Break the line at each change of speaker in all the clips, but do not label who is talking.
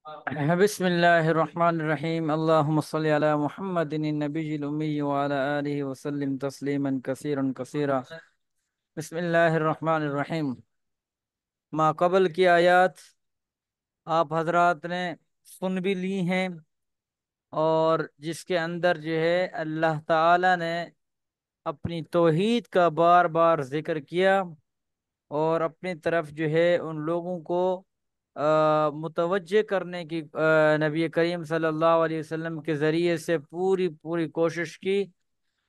بسم الله الرحمن الرحيم اللهم صل على محمد النبي الأمي وعلى آله وسلم تسليما كثيرا كثيرا. بسم الله الرحمن الرحیم. ما قبل کی آیات آپ حضرات نے سن بھی لی ہیں، اور جس کے اندر جو ہے اللہ تعالی نے اپنی توحید کا بار بار ذکر کیا، اور اپنی طرف جو ہے ان لوگوں کو متوجہ کرنے کی نبی کریم صلی اللہ علیہ وسلم کے ذریعے سے پوری پوری کوشش کی.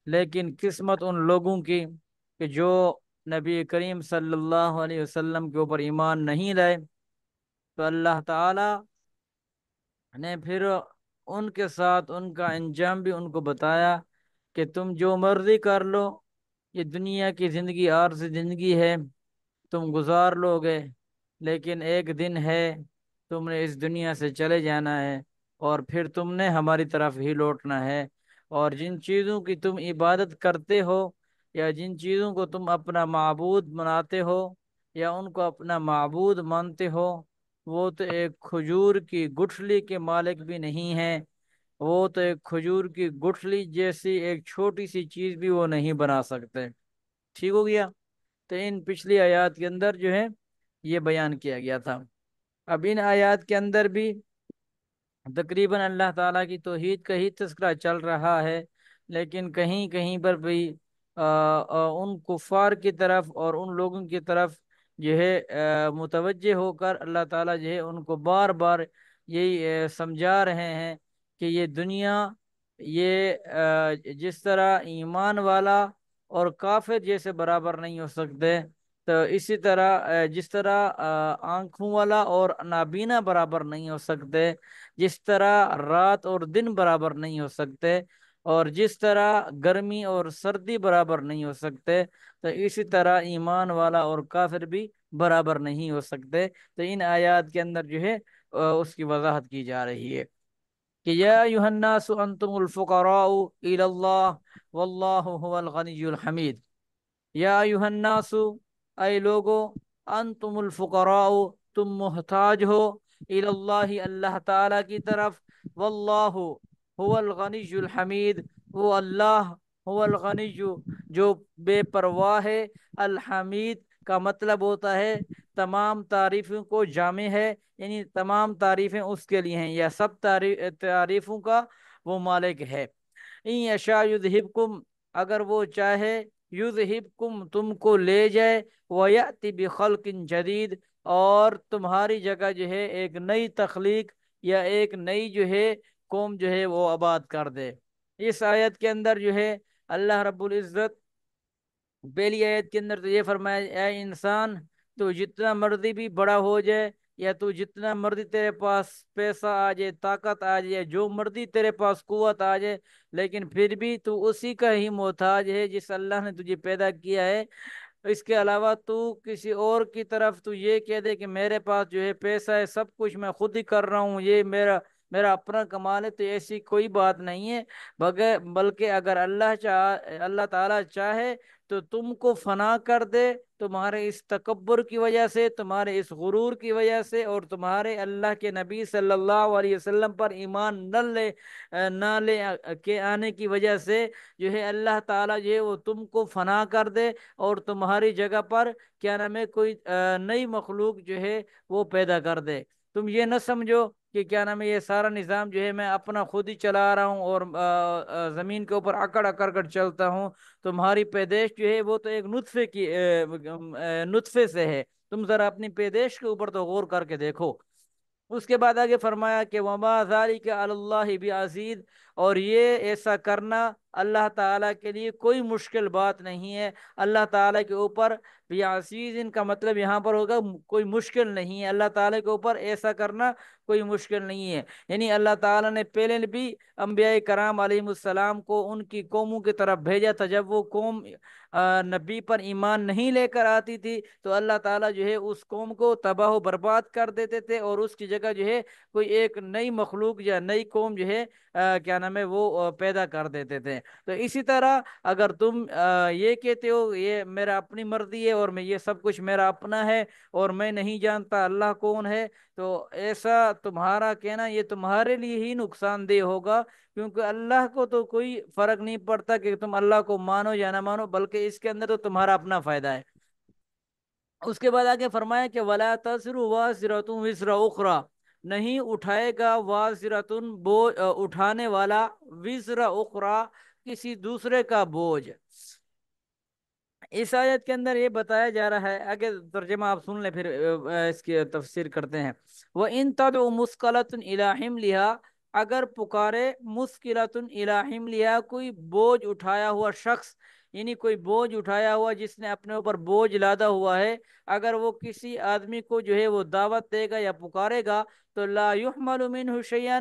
لیکن قسمت ان لوگوں کی کہ جو نبی کریم صلی اللہ علیہ وسلم کے اوپر ایمان نہیں لائے، تو اللہ تعالی نے پھر ان کے ساتھ ان کا انجام بھی ان کو بتایا کہ تم جو مرضی کر لو، یہ دنیا کی زندگی عارضی زندگی ہے، تم گزار لو گے، لیکن ایک دن ہے تم نے اس دنیا سے چلے جانا ہے، اور پھر تم نے ہماری طرف ہی لوٹنا ہے. اور جن چیزوں کی تم عبادت کرتے ہو، یا جن چیزوں کو تم اپنا معبود مناتے ہو، یا ان کو اپنا معبود مانتے ہو، وہ تو ایک کھجور کی گٹھلی کے مالک بھی نہیں ہے. وہ تو ایک کھجور کی گٹھلی جیسی ایک چھوٹی سی چیز بھی وہ نہیں بنا سکتے. ٹھیک ہو گیا؟ تو ان پچھلی آیات کے اندر جو ہے یہ بیان کیا گیا تھا. اب ان آیات کے اندر بھی تقریباً اللہ تعالیٰ کی توحید کا ہی تذکرہ چل رہا ہے، لیکن کہیں کہیں پر بھی ان کفار کی طرف اور ان لوگوں کی طرف جو ہے متوجہ ہو کر اللہ تعالیٰ جو ہے ان کو بار بار یہی سمجھا رہے ہیں کہ یہ دنیا، یہ جس طرح ایمان والا اور کافر جیسے برابر نہیں ہو سکتے، تو اسی طرح جس طرح آنکھوں والا اور نابینا برابر نہیں ہو سکتے، جس طرح رات اور دن برابر نہیں ہو سکتے، اور جس طرح گرمی اور سردی برابر نہیں ہو سکتے، تو اسی طرح ایمان والا اور کافر بھی برابر نہیں ہو سکتے. تو ان آیات کے اندر جو ہے اس کی وضاحت کی جا رہی ہے کہ یا ایھا الناس انتم الفقراء الی اللہ واللہ هو الغنی الحمید. یا ایھا الناس، اے لوگو، انتم الفقراء، تم محتاج ہو، الی اللہ، اللہ تعالی کی طرف، واللہ هو الغنی الحمید، وہ اللہ، هو الغنی جو بے پرواہ ہے، الحمید کا مطلب ہوتا ہے تمام تعریفوں کو جامع ہے، یعنی تمام تعریفیں اس کے لیے ہیں، یا سب تعریفوں کا وہ مالک ہے. ان یشاء یذہبکم، اگر وہ چاہے، یذہبکم، تم کو لے جائے، ویأتی بخلق جدید، اور تمہاری جگہ جو ہے ایک نئی تخلیق یا ایک نئی جو ہے قوم جو ہے وہ آباد کر دے. اس آیت کے اندر جو ہے اللہ رب العزت پہلی آیت کے اندر تو یہ فرمایا، اے انسان، تو جتنا مرضی بھی بڑا ہو جائے، یا تو جتنا مرضی تیرے پاس پیسہ آ جائے، طاقت آ جائے، جو مرضی تیرے پاس قوت آ جائے، لیکن پھر بھی تو اسی کا ہی محتاج ہے جس اللہ نے تجھے پیدا کیا ہے. اس کے علاوہ تو کسی اور کی طرف تو یہ کہہ دے کہ میرے پاس جو ہے پیسہ ہے، سب کچھ میں خود ہی کر رہا ہوں، یہ میرا اپنا کمال ہے، تو ایسی کوئی بات نہیں ہے. بلکہ اگر اللہ تعالی چاہے تو تم کو فنا کر دے، تمہارے اس تکبر کی وجہ سے، تمہارے اس غرور کی وجہ سے، اور تمہارے اللہ کے نبی صلی اللہ علیہ وسلم پر ایمان نہ لے کے آنے کی وجہ سے جو ہے اللہ تعالیٰ جو ہے وہ تم کو فنا کر دے، اور تمہاری جگہ پر کیا نام ہے کوئی نئی مخلوق جو ہے وہ پیدا کر دے. تم یہ نہ سمجھو کہ کیا نام ہے یہ سارا نظام جو ہے میں اپنا خود ہی چلا رہا ہوں، اور زمین کے اوپر اکڑ اکڑ کر چلتا ہوں. تمہاری پیدائش جو ہے وہ تو ایک نطفے سے ہے. تم ذرا اپنی پیدائش کے اوپر تو غور کر کے دیکھو. اس کے بعد آگے فرمایا کہ وما ذالک علی اللہ بعزیز، اور یہ ایسا کرنا اللہ تعالیٰ کے لیے کوئی مشکل بات نہیں ہے. اللہ تعالیٰ کے اوپر بعزیز، ان کا مطلب یہاں پر ہوگا کوئی مشکل نہیں ہے. اللہ تعالیٰ کے اوپر ایسا کرنا کوئی مشکل نہیں ہے. یعنی اللہ تعالیٰ نے پہلے بھی انبیاء کرام علیہ السلام کو ان کی قوموں کی طرف بھیجا تھا. جب وہ قوم نبی پر ایمان نہیں لے کر آتی تھی، تو اللہ تعالیٰ جو ہے اس قوم کو تباہ و برباد کر دیتے تھے، اور اس کی جگہ جو ہے کوئی ایک نئی مخلوق یا نئی قوم جو ہے کیا نام نام ہے وہ پیدا کر دیتے تھے۔ تو اسی طرح اگر تم یہ کہتے ہو یہ میرا اپنی مرضی ہے اور میں یہ سب کچھ میرا اپنا ہے اور میں نہیں جانتا اللہ کون ہے، تو ایسا تمہارا کہنا یہ تمہارے لیے ہی نقصان دہ ہوگا، کیونکہ اللہ کو تو کوئی فرق نہیں پڑتا کہ تم اللہ کو مانو یا نہ مانو، بلکہ اس کے اندر تو تمہارا اپنا فائدہ ہے۔ اس کے بعد آگے فرمایا کہ ولا تزر وازرۃ وزر اخرى، نہیں اٹھائے گا وازرۃ اٹھانے والا، وزر اخرى کسی دوسرے کا بوجھ۔ اس آیت کے اندر یہ بتایا جا رہا ہے، آگے ترجمہ آپ سن لیں پھر اس کی تفسیر کرتے ہیں۔ وَإِن تَدْعُ مُثْقَلَةٌ إِلَىٰ حِمْلِهَا، اگر پکارے مُثْقِلَةٌ إِلَىٰ حِمْلِهَا، کوئی بوجھ اٹھایا ہوا شخص، یعنی کوئی بوجھ اٹھایا ہوا جس نے اپنے اوپر بوجھ لادا ہوا ہے، اگر وہ کسی آدمی کو جو ہے وہ دعوت دے گا یا پکارے گا، تو لا يحمل منه شيئا،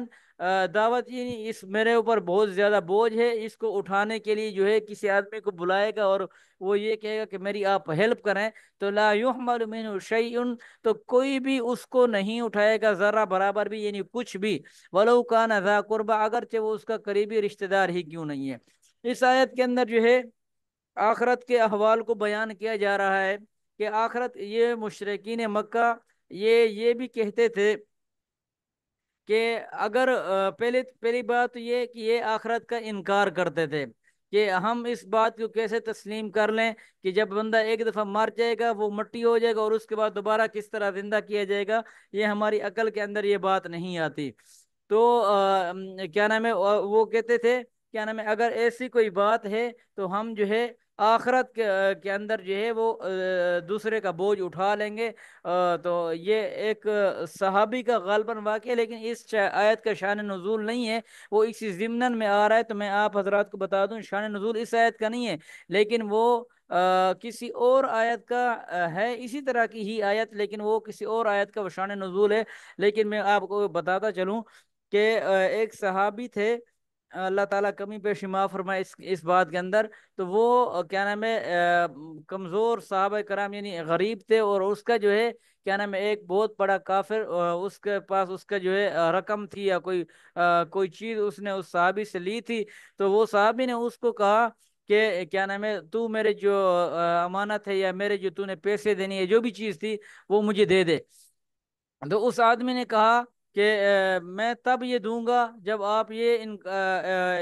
دعوت یعنی اس میرے اوپر بہت زیادہ بوجھ ہے، اس کو اٹھانے کے لیے جو ہے کسی آدمی کو بلائے گا اور وہ یہ کہے گا کہ میری آپ ہیلپ کریں، تو لا يحمل منه شيء، تو کوئی بھی اس کو نہیں اٹھائے گا ذرہ برابر بھی، یعنی کچھ بھی، ولو کان ذا قربا، اگرچہ وہ اس کا قریبی رشتہ دار ہی کیوں نہیں ہے۔ اس آیت کے اندر جو ہے آخرت کے احوال کو بیان کیا جا رہا ہے کہ آخرت، یہ مشرکین مکہ یہ بھی کہتے تھے کہ اگر پہلی بات یہ کہ یہ آخرت کا انکار کرتے تھے کہ ہم اس بات کو کیسے تسلیم کر لیں کہ جب بندہ ایک دفعہ مر جائے گا وہ مٹی ہو جائے گا اور اس کے بعد دوبارہ کس طرح زندہ کیا جائے گا، یہ ہماری عقل کے اندر یہ بات نہیں آتی۔ تو کیا نام ہے وہ کہتے تھے کیا نام ہے اگر ایسی کوئی بات ہے تو ہم جو ہے آخرت کے اندر جو ہے وہ دوسرے کا بوجھ اٹھا لیں گے۔ تو یہ ایک صحابی کا غالباً واقعہ، لیکن اس آیت کا شان نزول نہیں ہے، وہ اسی ضمن میں آ رہا ہے۔ تو میں آپ حضرات کو بتا دوں شان نزول اس آیت کا نہیں ہے، لیکن وہ کسی اور آیت کا ہے، اسی طرح کی ہی آیت، لیکن وہ کسی اور آیت کا وہ شان نزول ہے۔ لیکن میں آپ کو بتاتا چلوں کہ ایک صحابی تھے، اللہ تعالیٰ کمی پیشی معاف فرمائے اس بات کے اندر، تو وہ کیا نام ہے کمزور صحابہ کرام یعنی غریب تھے، اور اس کا جو ہے کیا نام ہے ایک بہت بڑا کافر اس کے پاس اس کا جو ہے رقم تھی یا کوئی چیز اس نے اس صحابی سے لی تھی، تو وہ صحابی نے اس کو کہا کہ کیا نام ہے تو میرے جو امانت ہے یا میرے جو تو نے پیسے دینی ہے جو بھی چیز تھی وہ مجھے دے دے۔ تو اس آدمی نے کہا کہ میں تب یہ دوں گا جب آپ یہ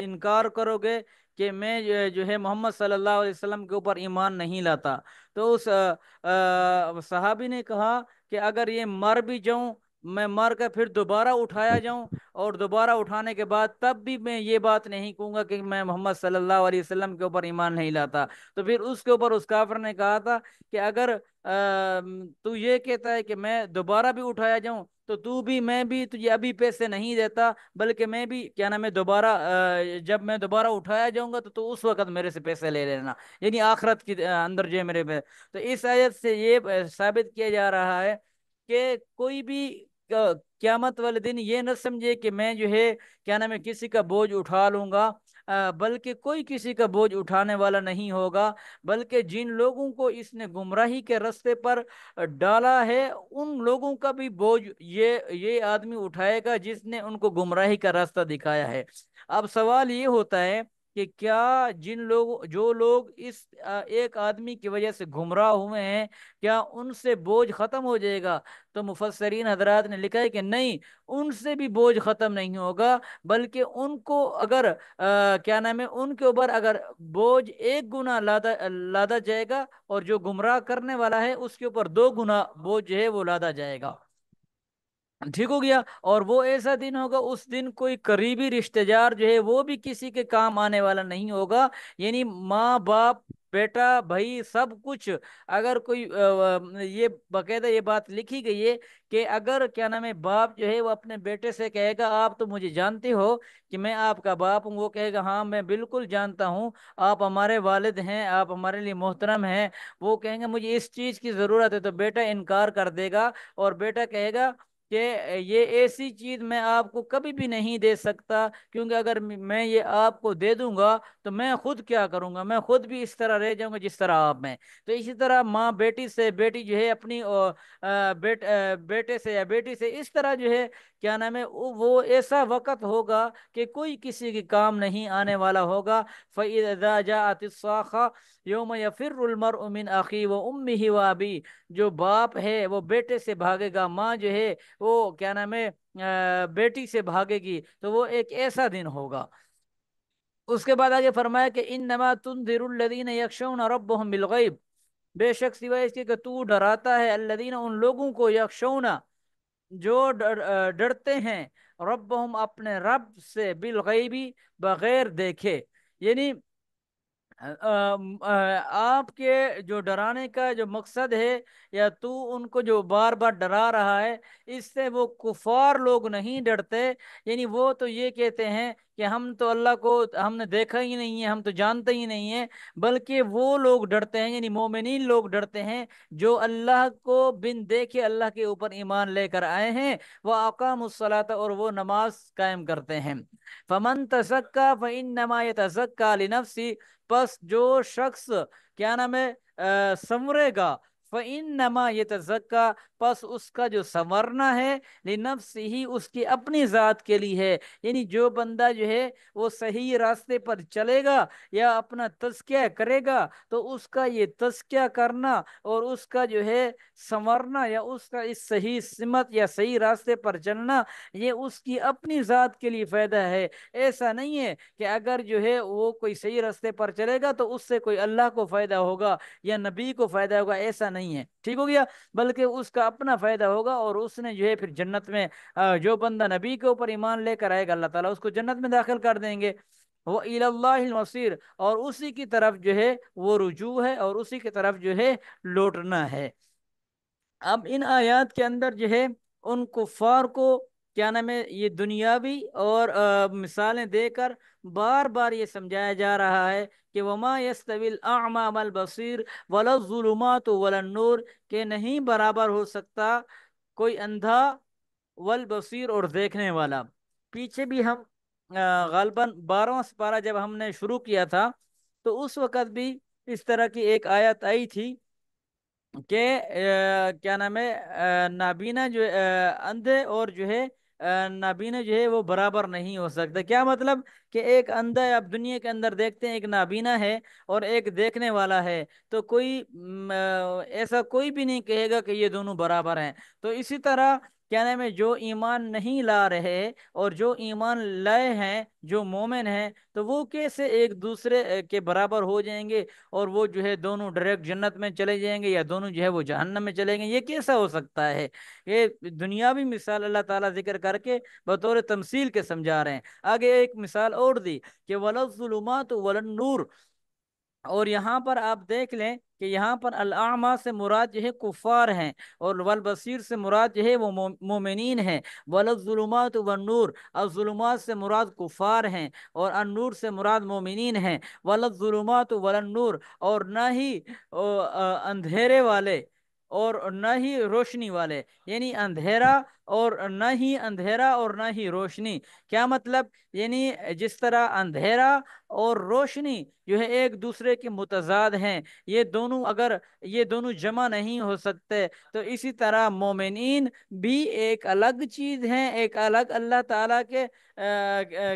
انکار کرو گے کہ میں جو ہے محمد صلی اللہ علیہ وسلم کے اوپر ایمان نہیں لاتا۔ تو اس صحابی نے کہا کہ اگر یہ مر بھی جاؤں، میں مر کر پھر دوبارہ اٹھایا جاؤں اور دوبارہ اٹھانے کے بعد تب بھی میں یہ بات نہیں کہوں گا کہ میں محمد صلی اللہ علیہ وسلم کے اوپر ایمان نہیں لاتا۔ تو پھر اس کے اوپر اس کافر نے کہا تھا کہ اگر تو یہ کہتا ہے کہ میں دوبارہ بھی اٹھایا جاؤں تو بھی میں بھی تجھے ابھی پیسے نہیں دیتا، بلکہ میں بھی کیا نام ہے دوبارہ جب میں دوبارہ اٹھایا جاؤں گا تو اس وقت میرے سے پیسے لے لینا، یعنی آخرت کی اندر جو ہے میرے پہ۔ تو اس آیت سے یہ ثابت کیا جا رہا ہے کہ کوئی بھی قیامت والے دن یہ نہ سمجھے کہ میں جو ہے کیا نام ہے کسی کا بوجھ اٹھا لوں گا، بلکہ کوئی کسی کا بوجھ اٹھانے والا نہیں ہوگا، بلکہ جن لوگوں کو اس نے گمراہی کے راستے پر ڈالا ہے ان لوگوں کا بھی بوجھ یہ آدمی اٹھائے گا جس نے ان کو گمراہی کا راستہ دکھایا ہے۔ اب سوال یہ ہوتا ہے کہ کیا جو لوگ اس ایک آدمی کی وجہ سے گمراہ ہوئے ہیں، کیا ان سے بوجھ ختم ہو جائے گا؟ تو مفسرین حضرات نے لکھا ہے کہ نہیں، ان سے بھی بوجھ ختم نہیں ہوگا، بلکہ ان کو اگر کیا نام ہے ان کے اوپر اگر بوجھ ایک گنا لادا جائے گا، اور جو گمراہ کرنے والا ہے اس کے اوپر 2 گنا بوجھ جو ہے وہ لادا جائے گا۔ ٹھیک ہو گیا؟ اور وہ ایسا دن ہوگا، اس دن کوئی قریبی رشتہ دار جو ہے وہ بھی کسی کے کام آنے والا نہیں ہوگا، یعنی ماں باپ بیٹا بھائی سب کچھ، اگر کوئی یہ باقاعدہ یہ بات لکھی گئی ہے کہ اگر کیا نام ہے باپ جو ہے وہ اپنے بیٹے سے کہے گا آپ تو مجھے جانتے ہو کہ میں آپ کا باپ ہوں، وہ کہے گا ہاں میں بالکل جانتا ہوں، آپ ہمارے والد ہیں، آپ ہمارے لیے محترم ہیں، وہ کہیں گے مجھے اس چیز کی ضرورت ہے، تو بیٹا انکار کر دے گا اور بیٹا کہے گا کہ یہ ایسی چیز میں آپ کو کبھی بھی نہیں دے سکتا، کیونکہ اگر میں یہ آپ کو دے دوں گا تو میں خود کیا کروں گا، میں خود بھی اس طرح رہ جاؤں گا جس طرح آپ میں۔ تو اسی طرح ماں بیٹی سے، بیٹی جو ہے اپنی بیٹے سے یا بیٹی سے، اس طرح جو ہے کیا نام ہے، وہ ایسا وقت ہوگا کہ کوئی کسی کے کام نہیں آنے والا ہوگا۔ فَإِذَا جَاءَتِ الصَّاخَّةُ يَوْمَ يَفِرُّ الْمَرْءُ مِنْ أَخِيهِ وَأُمِّهِ وَأَبِيهِ، جو باپ ہے وہ بیٹے سے بھاگے گا، ماں جو ہے وہ کیا نام ہے بیٹی سے بھاگے گی، تو وہ ایک ایسا دن ہوگا۔ اس کے بعد آگے فرمایا کہ انما تنذر الذین یخشون ربهم بالغیب، بے شک سوائے اس کے کہ تو ڈراتا ہے الذین ان لوگوں کو، یخشون جو ڈرتے ہیں، ربهم اپنے رب سے، بالغیبی بغیر دیکھے، یعنی آپ کے جو ڈرانے کا جو مقصد ہے، یا تو ان کو جو بار بار ڈرا رہا ہے، اس سے وہ کفار لوگ نہیں ڈرتے۔ یعنی وہ تو یہ کہتے ہیں کہ ہم تو اللہ کو ہم نے دیکھا ہی نہیں ہے، ہم تو جانتے ہی نہیں ہیں، بلکہ وہ لوگ ڈرتے ہیں، یعنی مومنین لوگ ڈرتے ہیں جو اللہ کو بن دیکھے اللہ کے اوپر ایمان لے کر آئے ہیں، وہ اقام الصلاۃ، اور وہ نماز قائم کرتے ہیں۔ فمن تزکا فانما یتزکا لنفسی، پس جو شخص کیا نام ہے سنورے گا، فَإِنَّمَا يَتَزَكَّى، پس اس کا جو سنورنا ہے، لِنَفْسِهِ اس کی اپنی ذات کے لیے ہے۔ یعنی جو بندہ جو ہے وہ صحیح راستے پر چلے گا یا اپنا تزکیہ کرے گا، تو اس کا یہ تزکیہ کرنا اور اس کا جو ہے سنورنا، یا اس کا اس صحیح سمت یا صحیح راستے پر چلنا، یہ اس کی اپنی ذات کے لیے فائدہ ہے۔ ایسا نہیں ہے کہ اگر جو ہے وہ کوئی صحیح راستے پر چلے گا تو اس سے کوئی اللہ کو فائدہ ہوگا یا نبی کو فائدہ ہوگا، ایسا نہیں ہے، ٹھیک ہو گیا، بلکہ اس کا اپنا فائدہ ہوگا، اور اس نے جو ہے پھر جنت میں جو بندہ نبی کے اوپر ایمان لے کر آئے گا، اللہ تعالیٰ اس کو جنت میں داخل کر دیں گے۔ وہ الی اللہ المصیر، اور اسی کی طرف جو ہے وہ رجوع ہے، اور اسی کی طرف جو ہے لوٹنا ہے۔ اب ان آیات کے اندر جو ہے ان کفار کو کیا نام ہے یہ دنیاوی اور مثالیں دے کر بار بار یہ سمجھایا جا رہا ہے کہ وما یستوی الاعمی والبصیر ولا الظلمات ولا النور، کہ نہیں برابر ہو سکتا کوئی اندھا والبصیر اور دیکھنے والا۔ پیچھے بھی ہم غالباً 12واں سپارہ جب ہم نے شروع کیا تھا تو اس وقت بھی اس طرح کی ایک آیت آئی تھی کہ کیا نام ہے نابینا جو اندھے اور جو ہے نابینا جو ہے وہ برابر نہیں ہو سکتا۔ کیا مطلب کہ ایک اندھا آپ دنیا کے اندر دیکھتے ہیں، ایک نابینا ہے اور ایک دیکھنے والا ہے، تو کوئی ایسا کوئی بھی نہیں کہے گا کہ یہ دونوں برابر ہیں۔ تو اسی طرح کیا نام ہے جو ایمان نہیں لا رہے اور جو ایمان لائے ہیں، جو مومن ہیں، تو وہ کیسے ایک دوسرے کے برابر ہو جائیں گے، اور وہ جو ہے دونوں ڈائریکٹ جنت میں چلے جائیں گے، یا دونوں جو ہے وہ جہنم میں چلیں گے؟ یہ کیسا ہو سکتا ہے؟ یہ دنیاوی مثال اللہ تعالیٰ ذکر کر کے بطور تمثیل کے سمجھا رہے ہیں۔ آگے ایک مثال اور دی کہ وَلَا الظُّلُمَاتُ وَلَا النُّورُ، اور یہاں پر آپ دیکھ لیں کہ یہاں پر الاعمیٰ سے مراد جو ہے کفار ہیں، اور والبصیر سے مراد جو ہے وہ مومنین ہیں۔ والظلمات والنور، الظلمات سے مراد کفار ہیں اور النور سے مراد مومنین ہیں۔ والظلمات والنور، اور نہ ہی اندھیرے والے اور نہ ہی روشنی والے، یعنی اندھیرا اور نہ ہی اندھیرا اور نہ ہی روشنی۔ کیا مطلب؟ یعنی جس طرح اندھیرا اور روشنی جو ہے ایک دوسرے کے متضاد ہیں، یہ دونوں جمع نہیں ہو سکتے، تو اسی طرح مومنین بھی ایک الگ چیز ہیں، ایک الگ اللہ تعالیٰ کے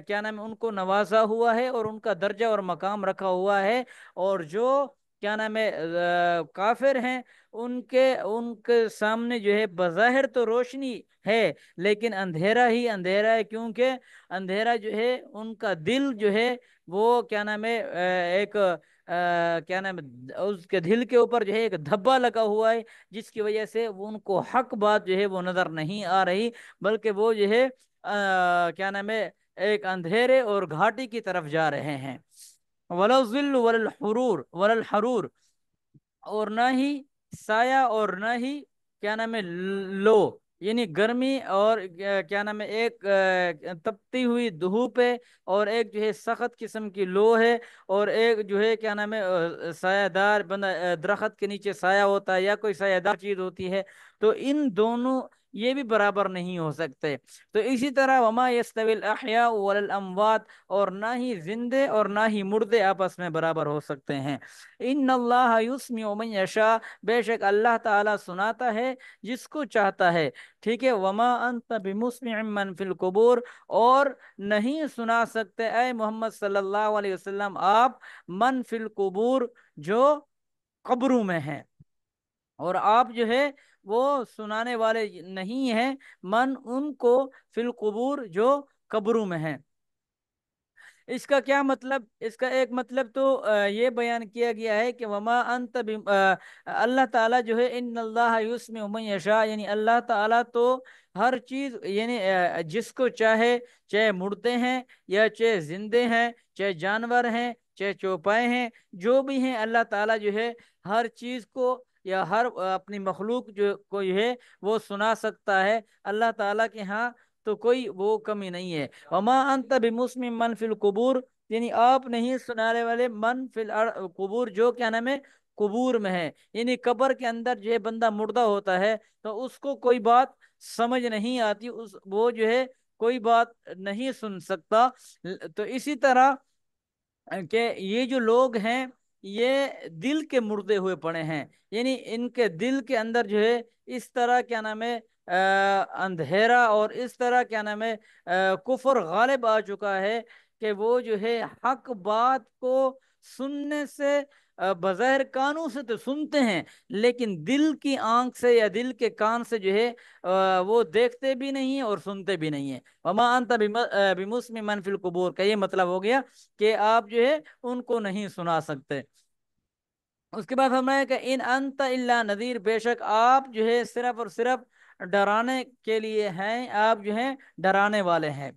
کیا نام ہے ان کو نوازا ہوا ہے اور ان کا درجہ اور مقام رکھا ہوا ہے، اور جو کیا نام ہے کافر ہیں، ان کے سامنے جو ہے بظاہر تو روشنی ہے لیکن اندھیرا ہی اندھیرا ہے، کیونکہ اندھیرا جو ہے ان کا دل جو ہے وہ کیا نام ہے ایک کیا نام ہے اس کے دل کے اوپر جو ہے ایک دھبا لگا ہوا ہے، جس کی وجہ سے ان کو حق بات جو ہے وہ نظر نہیں آ رہی، بلکہ وہ جو ہے کیا نام ہے ایک اندھیرے اور گھاٹی کی طرف جا رہے ہیں۔ ولا الظل ولا الحرور ولا الحرور، اور نہ ہی سایہ اور نہ ہی کیا نام ہے لو، یعنی گرمی اور کیا نام ہے ایک تپتی ہوئی دھوپ ہے، اور ایک جو ہے سخت قسم کی لو ہے، اور ایک جو ہے کیا نام ہے سایہ دار بندہ درخت کے نیچے سایہ ہوتا ہے یا کوئی سایہ دار چیز ہوتی ہے، تو ان دونوں یہ بھی برابر نہیں ہو سکتے۔ تو اسی طرح وما یستوی الاحیاء والاموات، اور نہ ہی زندے اور نہ ہی مردے آپس میں برابر ہو سکتے ہیں۔ ان اللہ یسمع من یشاء، بے شک اللہ تعالیٰ سناتا ہے جس کو چاہتا ہے، ٹھیک ہے۔ وما انت بمسمع من فی القبور، اور نہیں سنا سکتے اے محمد صلی اللہ علیہ وسلم آپ من فی القبور، جو قبروں میں ہیں، اور آپ جو ہے وہ سنانے والے نہیں ہیں من ان کو فی القبور جو قبروں میں ہیں۔ اس کا کیا مطلب؟ اس کا ایک مطلب تو یہ بیان کیا گیا ہے کہ وما انت اللہ تعالیٰ جو ہے ان اللہ یسمع من یشاء، یعنی اللہ تعالیٰ تو ہر چیز، یعنی جس کو چاہے، چاہے مردے ہیں یا چاہے زندے ہیں، چاہے جانور ہیں، چاہے چوپائے ہیں، جو بھی ہیں، اللہ تعالیٰ جو ہے ہر چیز کو یا ہر اپنی مخلوق جو کوئی ہے وہ سنا سکتا ہے۔ اللہ تعالیٰ کے ہاں تو کوئی وہ کمی نہیں ہے۔ وما انت بمسمع من فی القبور، یعنی آپ نہیں سنانے والے من فی القبور، جو کیا نام ہے قبور میں ہے، یعنی قبر کے اندر جو ہے بندہ مردہ ہوتا ہے تو اس کو کوئی بات سمجھ نہیں آتی، وہ جو ہے کوئی بات نہیں سن سکتا۔ تو اسی طرح کہ یہ جو لوگ ہیں یہ دل کے مردے ہوئے پڑے ہیں، یعنی ان کے دل کے اندر جو ہے اس طرح کیا نام ہے اندھیرا، اور اس طرح کیا نام ہے کفر غالب آ چکا ہے کہ وہ جو ہے حق بات کو سننے سے بظاہر کانوں سے تو سنتے ہیں، لیکن دل کی آنکھ سے یا دل کے کان سے جو ہے وہ دیکھتے بھی نہیں ہیں اور سنتے بھی نہیں ہیں۔ وما انت بمسمع من فی القبور کا یہ مطلب ہو گیا کہ آپ جو ہے ان کو نہیں سنا سکتے۔ اس کے بعد فرمایا کہ ان انت الا نذیر، بے شک آپ جو ہے صرف اور صرف ڈرانے کے لیے ہیں، آپ جو ہیں ڈرانے والے ہیں۔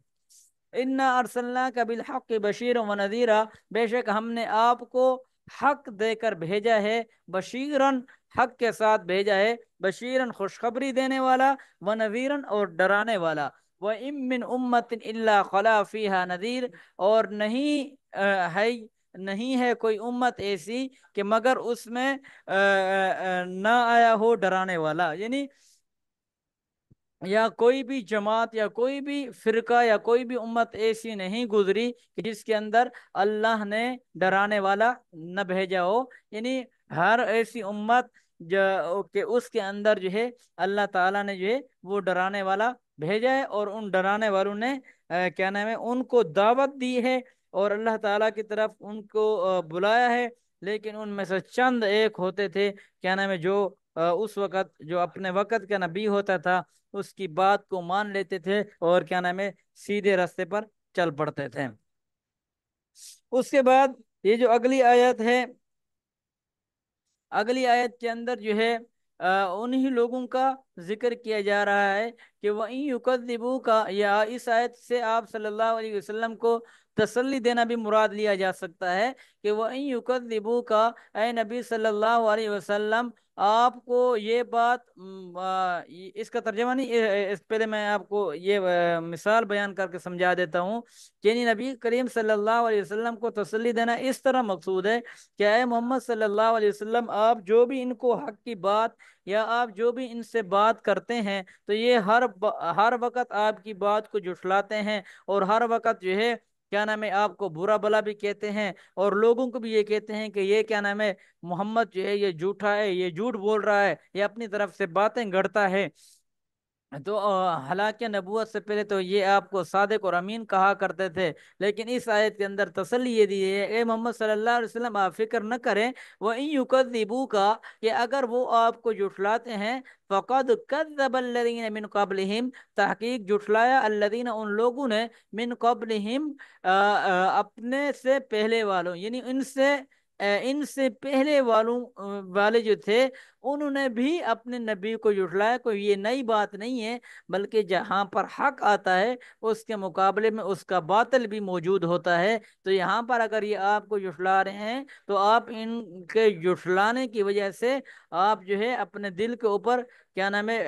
انا ارسلناک بالحق بشیرا ونذیرا، بے شک ہم نے آپ کو حق دے کر بھیجا ہے، بشیرن حق کے ساتھ بھیجا ہے، بشیرن خوشخبری دینے والا، ونذیرن اور ڈرانے والا۔ وَإِن مِّنْ أُمَّةٍ إِلَّا خَلَا فِيهَا نَذِيرٌ، اور نہیں ہے کوئی امت ایسی کہ مگر اس میں نہ آیا ہو ڈرانے والا، یعنی یا کوئی بھی جماعت یا کوئی بھی فرقہ یا کوئی بھی امت ایسی نہیں گزری کہ جس کے اندر اللہ نے ڈرانے والا نہ بھیجا ہو، یعنی ہر ایسی امت کہ اس کے اندر جو ہے اللہ تعالیٰ نے جو ہے وہ ڈرانے والا بھیجا ہے، اور ان ڈرانے والوں نے کیا نام ہے ان کو دعوت دی ہے اور اللہ تعالیٰ کی طرف ان کو بلایا ہے، لیکن ان میں سے چند ایک ہوتے تھے کیا نام ہے جو اس وقت جو اپنے وقت کا نبی ہوتا تھا اس کی بات کو مان لیتے تھے اور کیا نام ہے سیدھے راستے پر چل پڑتے تھے۔ اس کے بعد یہ جو اگلی آیت ہے، اگلی آیت کے اندر جو ہے انہی لوگوں کا ذکر کیا جا رہا ہے کہ وَإِن يُكَذِّبُوكَ، یا اس آیت سے آپ صلی اللہ علیہ وسلم کو تسلی دینا بھی مراد لیا جا سکتا ہے کہ وَإِن يُكَذِّبُوكَ، اے نبی صلی اللہ علیہ وسلم آپ کو یہ بات اس کا ترجمہ نہیں، اس پہلے میں آپ کو یہ مثال بیان کر کے سمجھا دیتا ہوں کہ یعنی نبی کریم صلی اللہ علیہ وسلم کو تسلی دینا اس طرح مقصود ہے کہ اے محمد صلی اللہ علیہ وسلم آپ جو بھی ان کو حق کی بات یا آپ جو بھی ان سے بات کرتے ہیں تو یہ ہر وقت آپ کی بات کو جھٹلاتے ہیں، اور ہر وقت جو ہے کیا نام ہے آپ کو برا بلا بھی کہتے ہیں، اور لوگوں کو بھی یہ کہتے ہیں کہ یہ کیا نام ہے محمد جو ہے یہ جھوٹا ہے، یہ جھوٹ بول رہا ہے، یہ اپنی طرف سے باتیں گڑتا ہے۔ تو حالانکہ نبوت سے پہلے تو یہ آپ کو صادق اور امین کہا کرتے تھے، لیکن اس آیت کے اندر تسلی یہ دی ہے اے محمد صلی اللہ علیہ وسلم آپ فکر نہ کریں، وَإِن يُكَذِّبُوكَ، کہ اگر وہ آپ کو جھٹلاتے ہیں، فَقَدْ كَذَّبَ الَّذِينَ مِن قَبْلِهِمْ، تحقیق جھٹلایا الذین ان لوگوں نے، من قبلہم اپنے سے پہلے والوں، یعنی ان سے پہلے والے جو تھے انہوں نے بھی اپنے نبی کو جھٹلایا۔ کوئی یہ نئی بات نہیں ہے، بلکہ جہاں پر حق آتا ہے اس کے مقابلے میں اس کا باطل بھی موجود ہوتا ہے۔ تو یہاں پر اگر یہ آپ کو جھٹلا رہے ہیں تو آپ ان کے جھٹلانے کی وجہ سے آپ جو ہے اپنے دل کے اوپر کیا نام ہے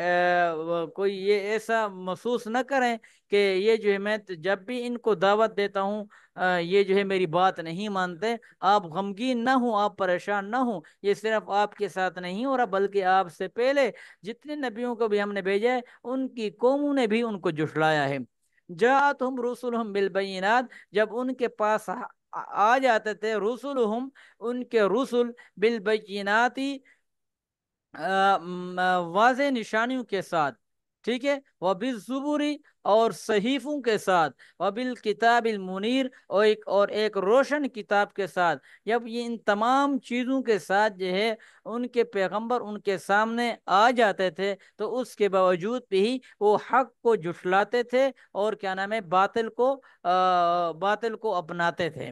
کوئی یہ ایسا محسوس نہ کریں کہ یہ جو ہے میں جب بھی ان کو دعوت دیتا ہوں یہ جو ہے میری بات نہیں مانتے. آپ غمگین نہ ہوں، آپ پریشان نہ ہوں. یہ صرف آپ کے ساتھ نہیں ہو رہا بلکہ آپ سے پہلے جتنے نبیوں کو بھی ہم نے بھیجا ہے ان کی قوموں نے بھی ان کو جھٹلایا ہے. جاءتہم رسلہم بالبینات، جب ان کے پاس آ جاتے تھے رسلہم، ان کے رسل، بالبیناتی، واضح نشانیوں کے ساتھ، ٹھیک ہے، وبالزبری، اور صحیفوں کے ساتھ، وبالکتاب المنیر، اور ایک روشن کتاب کے ساتھ. جب یہ ان تمام چیزوں کے ساتھ جو ہے ان کے پیغمبر ان کے سامنے آ جاتے تھے تو اس کے باوجود بھی وہ حق کو جھٹلاتے تھے اور کیا نام ہے باطل کو اپناتے تھے.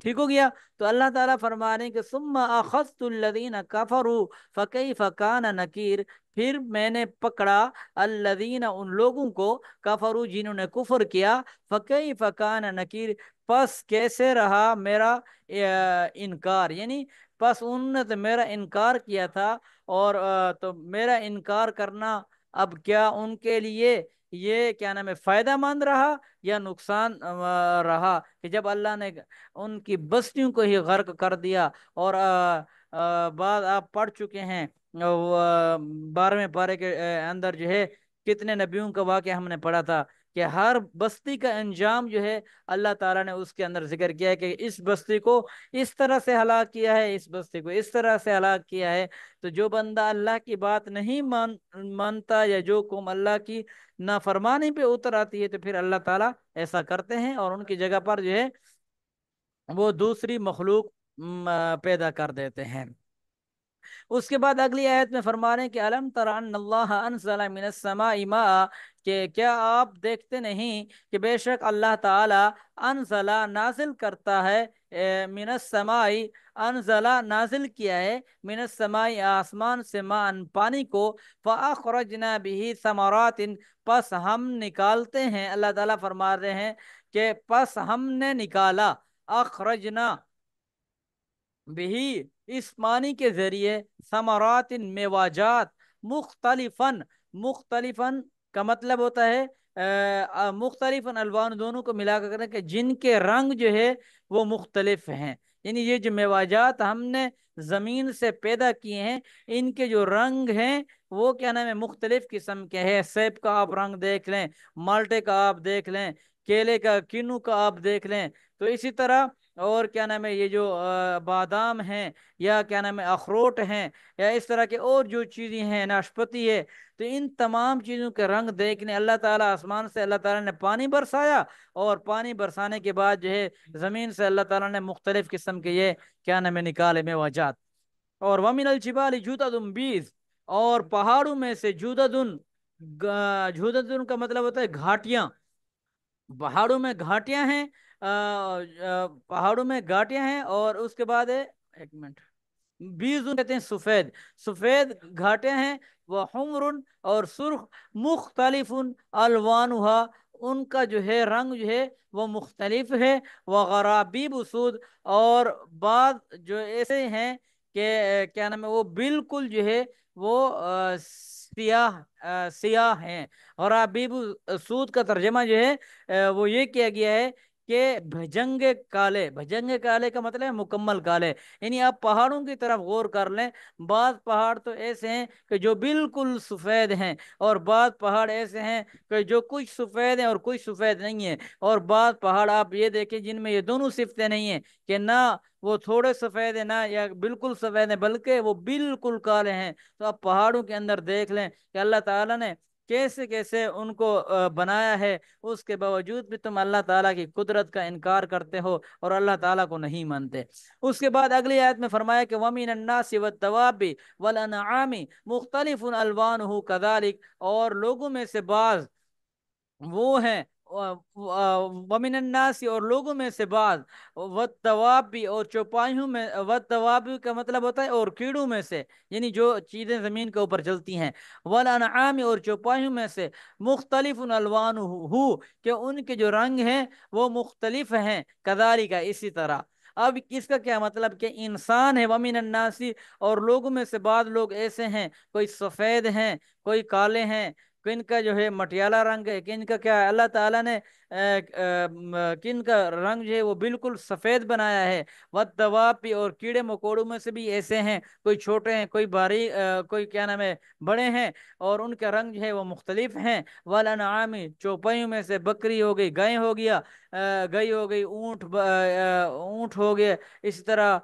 ٹھیک ہو گیا. تو اللہ تعالیٰ فرما رہے ہیں کہ ثم اخذت الذین کفروا فکیف کان نکیر، پھر میں نے پکڑا الذین، ان لوگوں کو، کفروا، جنہوں نے کفر کیا، فکیف کان نکیر، پس کیسے رہا میرا انکار. یعنی پس انہوں نے تو میرا انکار کیا تھا، اور تو میرا انکار کرنا اب کیا ان کے لیے یہ کیا نام ہے فائدہ مند رہا یا نقصان رہا، کہ جب اللہ نے ان کی بستیوں کو ہی غرق کر دیا. اور بعد آپ پڑھ چکے ہیں 12ویں پارے کے اندر جو ہے کتنے نبیوں کا واقعہ ہم نے پڑھا تھا کہ ہر بستی کا انجام جو ہے اللہ تعالیٰ نے اس کے اندر ذکر کیا ہے کہ اس بستی کو اس طرح سے ہلاک کیا ہے، اس بستی کو اس طرح سے ہلاک کیا ہے. تو جو بندہ اللہ کی بات نہیں مانتا، یا جو قوم اللہ کی نافرمانی پہ اتر آتی ہے، تو پھر اللہ تعالیٰ ایسا کرتے ہیں اور ان کی جگہ پر جو ہے وہ دوسری مخلوق پیدا کر دیتے ہیں. اس کے بعد اگلی آیت میں فرما رہے ہیں کہ الم تر ان اللہ انزل من السماء ماء، کہ کیا آپ دیکھتے نہیں کہ بے شک اللہ تعالی انزل، نازل کرتا ہے، من السماء، انزل، نازل کیا ہے، من السماء، آسمان سے، ماء، پانی کو، فاخرجنا به ثمرات، پس ہم نکالتے ہیں. اللہ تعالیٰ فرما رہے ہیں کہ پس ہم نے نکالا، اخرجنا بھی، اس معنی کے ذریعے، ثمرات، میوجات، مختلفاً، مختلفاً کا مطلب ہوتا ہے مختلفاً الوان، دونوں کو ملا کر کہ جن کے رنگ جو ہے وہ مختلف ہیں. یعنی یہ جو میوجات ہم نے زمین سے پیدا کیے ہیں ان کے جو رنگ ہیں وہ کیا نام ہے مختلف قسم کے ہیں. سیب کا آپ رنگ دیکھ لیں، مالٹے کا آپ دیکھ لیں، کیلے کا، کینو کا آپ دیکھ لیں. تو اسی طرح اور کیا نام ہے یہ جو بادام ہیں، یا کیا نام ہے اخروٹ ہیں، یا اس طرح کے اور جو چیزیں ہیں، ناشپتی ہے. تو ان تمام چیزوں کے رنگ دیکھنے اللہ تعالیٰ آسمان سے اللہ تعالیٰ نے پانی برسایا، اور پانی برسانے کے بعد جو ہے زمین سے اللہ تعالیٰ نے مختلف قسم کے یہ کیا نام ہے نکالے میوجات. اور وَمِنَ الْجِبَالِ جُدَدٌ بیض، اور پہاڑوں میں سے جُدَدٌ، جُدَدٌ کا مطلب ہوتا ہے گھاٹیاں. پہاڑوں میں گھاٹیاں ہیں، پہاڑوں میں گھاٹیاں ہیں. اور اس کے بعد ہے، ایک منٹ، بیض کہتے ہیں سفید، سفید گھاٹیں ہیں. وہ حمر، اور سرخ، مختلف الوانها، ان کا جو ہے رنگ جو ہے وہ مختلف ہے. وہ غرابیب سود، اور بعض جو ایسے ہیں کہ کیا نام ہے وہ بالکل جو ہے وہ سیاہ، سیاہ ہیں. غرابیب سود کا ترجمہ جو ہے وہ یہ کیا گیا ہے کہ بھجنگے کالے. بھجنگے کالے کا مطلب ہے مکمل کالے. یعنی آپ پہاڑوں کی طرف غور کر لیں، بعض پہاڑ تو ایسے ہیں کہ جو بالکل سفید ہیں، اور بعض پہاڑ ایسے ہیں کہ جو کچھ سفید ہیں اور کچھ سفید نہیں ہیں. اور بعض پہاڑ آپ یہ دیکھیں جن میں یہ دونوں صفتیں نہیں ہیں، کہ نہ وہ تھوڑے سفید ہیں نہ یا بالکل سفید ہیں، بلکہ وہ بالکل کالے ہیں. تو آپ پہاڑوں کے اندر دیکھ لیں کہ اللہ تعالیٰ نے کیسے کیسے ان کو بنایا ہے. اس کے باوجود بھی تم اللہ تعالیٰ کی قدرت کا انکار کرتے ہو اور اللہ تعالیٰ کو نہیں مانتے. اس کے بعد اگلی آیت میں فرمایا کہ وَمِنَ النَّاسِ وَالدَّوَابِ وَالْأَنْعَامِ مُخْتَلِفٌ أَلْوَانُهُ كَذَلِكَ، اور لوگوں میں سے بعض وہ ہیں، وَمِنَ النَّاسِ، اور لوگوں میں سے بعض، وَالدَّوَابِ، اور چوپایوں میں، وَالدَّوَابِ کا مطلب ہوتا ہے اور کیڑوں میں سے، یعنی جو چیزیں زمین کے اوپر چلتی ہیں. وَالْأَنْعَامِ، اور چوپایوں میں سے، مختلف الوانہ، کہ ان کے جو رنگ ہیں وہ مختلف ہیں. کذالک، اسی طرح. اب اس کا کیا مطلب کہ انسان ہے ومن الناسی، اور لوگوں میں سے بعض لوگ ایسے ہیں، کوئی سفید ہیں، کوئی کالے ہیں، کن کا جو ہے مٹیالہ رنگ ہے، کن کا کیا ہے۔ اللہ تعالیٰ نے کن کا رنگ جو ہے وہ بالکل سفید بنایا ہے۔ والدواب، اور کیڑے مکوڑوں میں سے بھی ایسے ہیں، کوئی چھوٹے ہیں، کوئی باریک، کوئی کیا نام ہے بڑے ہیں، اور ان کا رنگ جو ہے وہ مختلف ہیں۔ والانعام، چوپائیوں میں سے بکری ہو گئی، گائے ہو گیا، گئی ہو گئی، اونٹ ہو گیا، اسی طرح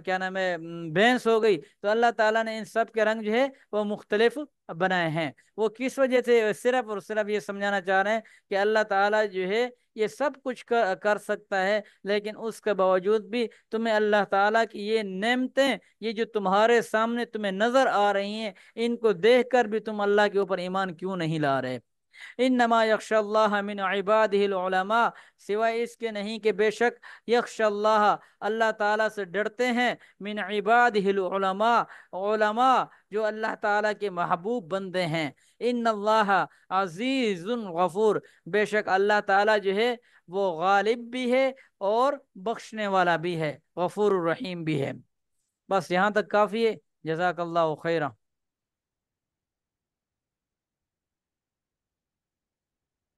کیا نام ہے بھینس ہو گئی۔ تو اللہ تعالیٰ نے ان سب کے رنگ جو ہے وہ مختلف بنائے ہیں۔ وہ کس وجہ سے؟ صرف اور صرف یہ سمجھانا چاہ رہے ہیں کہ اللہ تعالیٰ جو ہے یہ سب کچھ کر سکتا ہے، لیکن اس کے باوجود بھی تمہیں اللہ تعالیٰ کی یہ نعمتیں، یہ جو تمہارے سامنے تمہیں نظر آ رہی ہیں، ان کو دیکھ کر بھی تم اللہ کے اوپر ایمان کیوں نہیں لا رہے؟ انما یخشى اللہ من عباده العلماء، سوائے اس کے نہیں کہ بے شک یخشى اللہ، اللہ تعالیٰ سے ڈرتے ہیں، من عباده العلماء، علماء جو اللہ تعالیٰ کے محبوب بندے ہیں۔ ان اللہ عزیز غفور، بے شک اللہ تعالیٰ جو ہے وہ غالب بھی ہے اور بخشنے والا بھی ہے، غفور الرحیم بھی ہے۔ بس یہاں تک کافی ہے۔ جزاک اللہ خیرہ۔